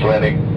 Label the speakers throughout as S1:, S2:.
S1: landing.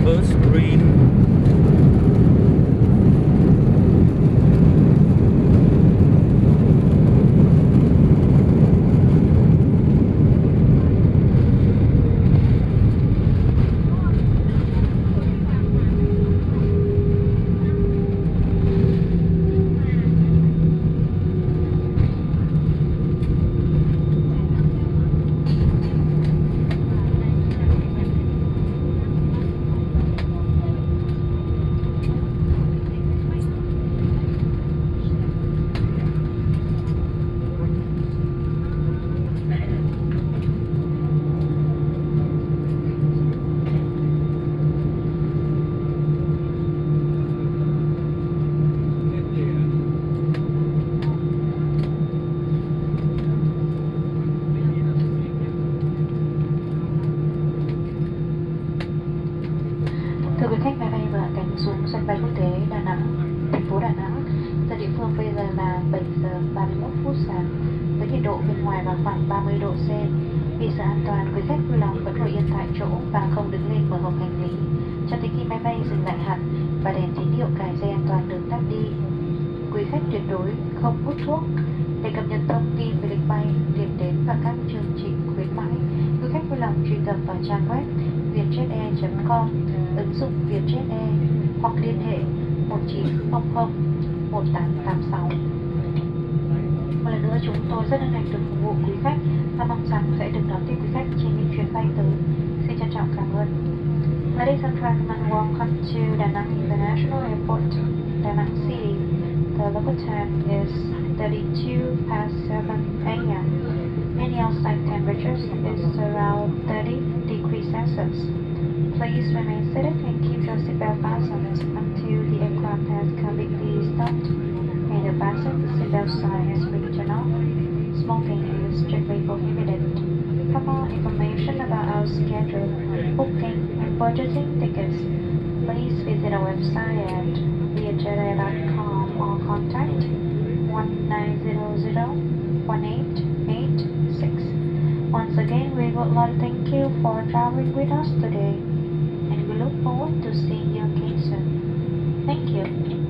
S2: Reverse green.
S3: Thưa quý khách, máy bay vừa hạ cánh xuống sân bay quốc tế Đà Nẵng, thành phố Đà Nẵng. Giờ địa phương bây giờ là 7 giờ 31 phút sáng, với nhiệt độ bên ngoài vào khoảng 30 độ C. Vì sự an toàn, quý khách vui lòng vẫn ngồi yên tại chỗ và không đứng lên mở hộp hành lý cho đến khi máy bay dừng lại hẳn và đèn tín hiệu cài dây an toàn được tắt đi. Quý khách tuyệt đối không hút thuốc. Để cập nhật thông tin về lịch bay, điểm đến và các chương trình khuyến mãi, quý khách vui lòng truy cập vào trang web vietjetair.com, ứng dụng Vietjet Air hoặc liên hệ 1900 1886. Một lần nữa, chúng tôi rất hân hạnh được phục vụ quý khách và mong rằng sẽ được đón tiếp quý khách trên những chuyến bay tới. Xin trân trọng cảm ơn. Ladies and gentlemen, welcome to Da Nang International Airport, Da Nang City. The local time is 32 past 7 a.m. and the outside temperature is around 30 degrees Celsius. Please remain seated and keep your seatbelt fastened until the aircraft has completely stopped and the fasten seatbelt sign has been turned off. Smoking is strictly prohibited. For more information about our schedule, booking, and purchasing tickets, please visit our website at vietjetair.com or contact 1900 1886. Once again, we would like to thank you for traveling with us today, and we look forward to seeing you again soon. Thank you.